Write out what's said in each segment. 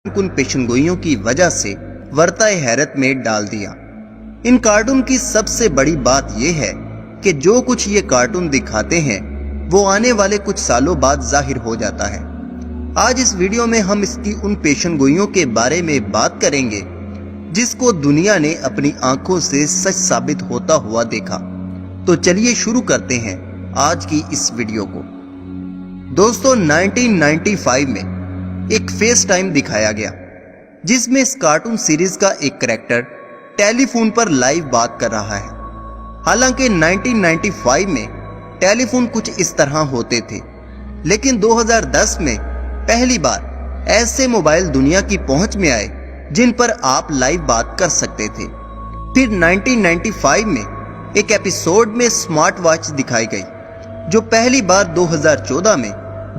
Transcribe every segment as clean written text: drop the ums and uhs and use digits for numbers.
कन पेशनगोइयों की वजह से वर्ताए हैरत में डाल दिया। इन कार्टून की सबसे बड़ी बात यह है कि जो कुछ ये कार्टून दिखाते हैं वो आने वाले कुछ सालों बाद जाहिर हो जाता है। आज इस वीडियो में हम इसकी उन पेशनगोइयों के बारे में बात करेंगे जिसको दुनिया ने अपनी आंखों से सच साबित होता हुआ देखा। तो चलिए शुरू करते हैं आज की इस वीडियो को। दोस्तों, 1995 में एक फेस टाइम दिखाया गया जिसमें इस कार्टून सीरीज का एक कैरेक्टर टेलीफोन पर लाइव बात कर रहा है। हालांकि 1995 में टेलीफोन कुछ इस तरह होते थे, लेकिन 2010 में पहली बार ऐसे मोबाइल दुनिया की पहुंच में आए जिन पर आप लाइव बात कर सकते थे। फिर 1995 में एक एपिसोड में स्मार्ट वॉच दिखाई गई जो पहली बार 2014 में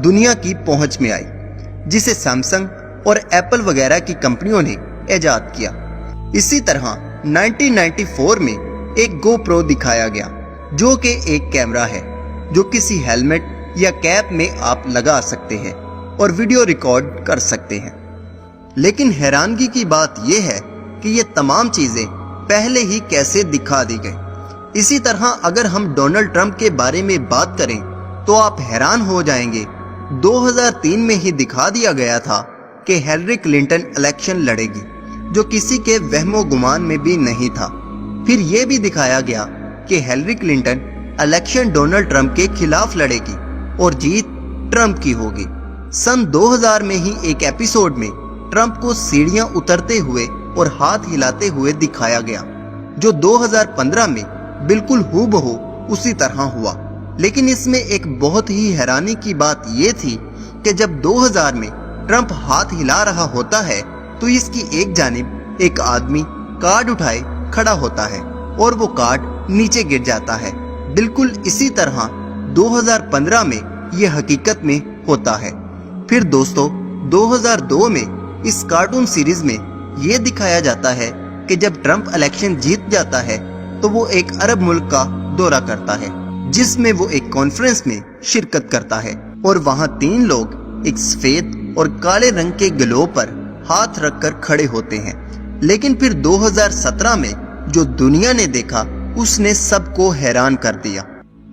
दुनिया की पहुंच में आई, जिसे सैमसंग और एप्पल वगैरह की कंपनियों ने इजाद किया। इसी तरह 1994 में एक GoPro दिखाया गया जो कि एक कैमरा है जो किसी हेलमेट या कैप में आप लगा सकते हैं और वीडियो रिकॉर्ड कर सकते हैं। लेकिन हैरानगी की बात यह है कि ये तमाम चीजें पहले ही कैसे दिखा दी गई। इसी तरह अगर हम डोनाल्ड ट्रंप के बारे में बात करें तो आप हैरान हो जाएंगे। 2003 में ही दिखा दिया गया था कि हिलरी क्लिंटन इलेक्शन लड़ेगी, जो किसी के वहमो गुमान में भी नहीं था। फिर यह भी दिखाया गया कि Hillary Clinton election Donald Trump के खिलाफ लड़ेगी और जीत ट्रंप की होगी। सन 2000 में ही एक एपिसोड में ट्रंप को सीढ़ियां उतरते हुए और हाथ हिलाते हुए दिखाया गया, जो 2015 में बिल्कुल हूबहू उसी तरह हुआ। लेकिन इसमें एक बहुत ही हैरानी की बात यह थी कि जब 2000 में ट्रंप हाथ हिला रहा होता है तो इसकी एक जानिब एक आदमी कार्ड उठाए खड़ा होता है और वो कार्ड नीचे गिर जाता है। बिल्कुल इसी तरह 2015 में यह हकीकत में होता है। फिर दोस्तों, 2002 में इस कार्टून सीरीज में यह दिखाया जाता है कि जब ट्रंप इलेक्शन जीत जाता है तो वो एक अरब मुल्क का दौरा करता है, जिसमें वो एक कॉन्फ्रेंस में शिरकत करता है और वहां 3 लोग एक सफेद और काले रंग के ग्लोब पर हाथ रखकर खड़े होते हैं। लेकिन फिर 2017 में जो दुनिया ने देखा उसने सबको हैरान कर दिया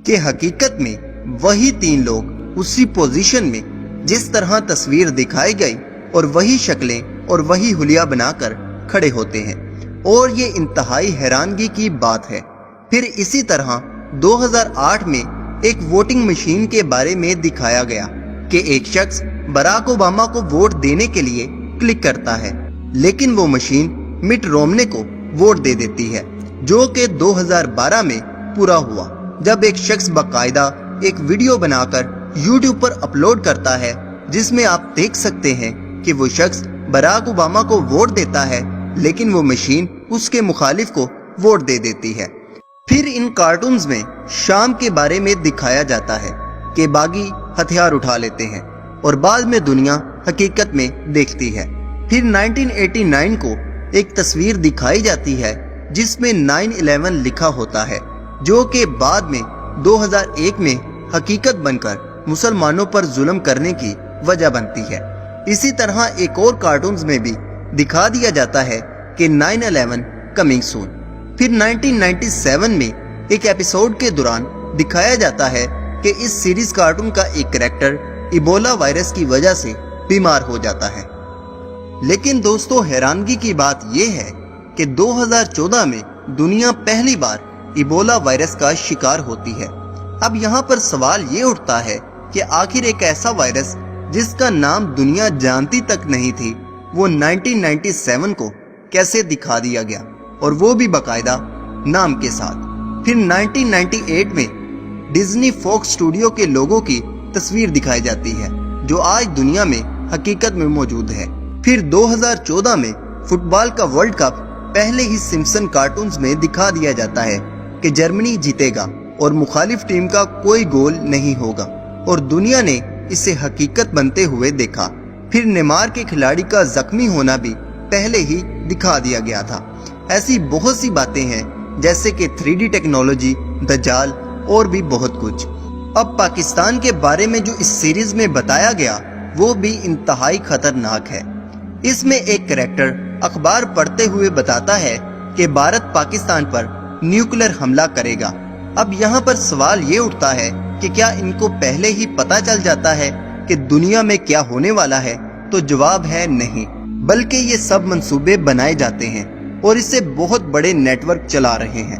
कि हकीकत में वही 3 लोग उसी पोजीशन में जिस तरह तस्वीर दिखाई गई और वही शक्लें और वही हुलिया बनाकर खड़े होते हैं, और ये इंतहाई हैरानगी की बात है। फिर इसी तरह 2008 में एक वोटिंग मशीन के बारे में दिखाया गया कि एक शख्स बराक ओबामा को वोट देने के लिए क्लिक करता है, लेकिन वो मशीन मिट रोमने को वोट दे देती है, जो कि 2012 में पूरा हुआ जब एक शख्स बाकायदा एक वीडियो बनाकर YouTube पर अपलोड करता है जिसमें आप देख सकते हैं कि वो शख्स बराक ओबामा को वोट देता है, लेकिन वो मशीन उसके मुखालिफ को वोट दे देती है। फिर इन कार्टून्स में शाम के बारे में दिखाया जाता है कि बागी हथियार उठा लेते हैं और बाद में दुनिया हकीकत में देखती है। फिर 1989 को एक तस्वीर दिखाई जाती है जिसमें 9/11 लिखा होता है, जो कि बाद में 2001 में हकीकत बनकर मुसलमानों पर जुल्म करने की वजह बनती है। इसी तरह एक और कार्टून्स में भी दिखा दिया जाता है कि 9/11 कमिंग सून। फिर 1997 में एक एपिसोड के दौरान दिखाया जाता है कि इस सीरीज कार्टून का एक कैरेक्टर इबोला वायरस की वजह से बीमार हो जाता है। लेकिन दोस्तों, हैरानगी की बात यह है कि 2014 में दुनिया पहली बार इबोला वायरस का शिकार होती है। अब यहाँ पर सवाल ये उठता है कि आखिर एक ऐसा वायरस जिसका नाम दुनिया जानती तक नहीं थी, वो 1997 को कैसे दिखा दिया गया, और वो भी बाकायदा नाम के साथ। फिर 1998 में डिज्नी फॉक्स स्टूडियो के लोगों की तस्वीर दिखाई जाती है जो आज दुनिया में हकीकत में मौजूद है। फिर 2014 में फुटबॉल का वर्ल्ड कप पहले ही सिम्पसन कार्टून्स में दिखा दिया जाता है कि जर्मनी जीतेगा और मुखालिफ टीम का कोई गोल नहीं होगा, और दुनिया ने इसे हकीकत बनते हुए देखा। फिर नेमार के खिलाड़ी का जख्मी होना भी पहले ही दिखा दिया गया था। ऐसी बहुत सी बातें हैं जैसे कि 3D टेक्नोलॉजी, दज्जाल और भी बहुत कुछ। अब पाकिस्तान के बारे में जो इस सीरीज में बताया गया वो भी इंतहाई खतरनाक है। इसमें एक कैरेक्टर अखबार पढ़ते हुए बताता है कि भारत पाकिस्तान पर न्यूक्लियर हमला करेगा। अब यहाँ पर सवाल ये उठता है कि क्या इनको पहले ही पता चल जाता है कि दुनिया में क्या होने वाला है? तो जवाब है नहीं, बल्कि ये सब मंसूबे बनाए जाते हैं और इससे बहुत बड़े नेटवर्क चला रहे हैं।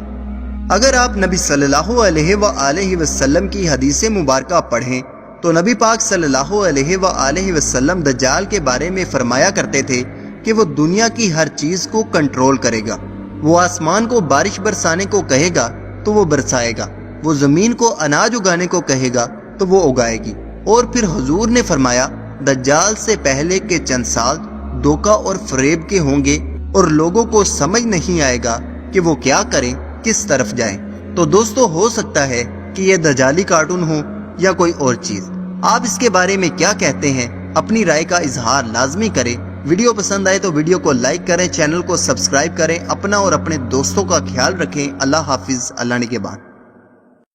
अगर आप नबी सल्लल्लाहु अलैहि वसल्लम की हदीस मुबारका पढ़ें तो नबी पाक सल्लल्लाहु अलैहि वसल्लम दज्जाल के बारे में फरमाया करते थे कि वो दुनिया की हर चीज को कंट्रोल करेगा। वो आसमान को बारिश बरसाने को कहेगा तो वो बरसाएगा, वो जमीन को अनाज उगाने को कहेगा तो वो उगाएगी। और फिर हुजूर ने फरमाया दज्जाल से पहले के चंद साल धोखा और फरेब के होंगे और लोगों को समझ नहीं आएगा कि वो क्या करें, किस तरफ जाएं। तो दोस्तों, हो सकता है कि ये दज्जाली कार्टून हो या कोई और चीज। आप इसके बारे में क्या कहते हैं? अपनी राय का इजहार लाजमी करें। वीडियो पसंद आए तो वीडियो को लाइक करें, चैनल को सब्सक्राइब करें, अपना और अपने दोस्तों का ख्याल रखें। अल्लाह हाफिज, अल्लाह निगहबान।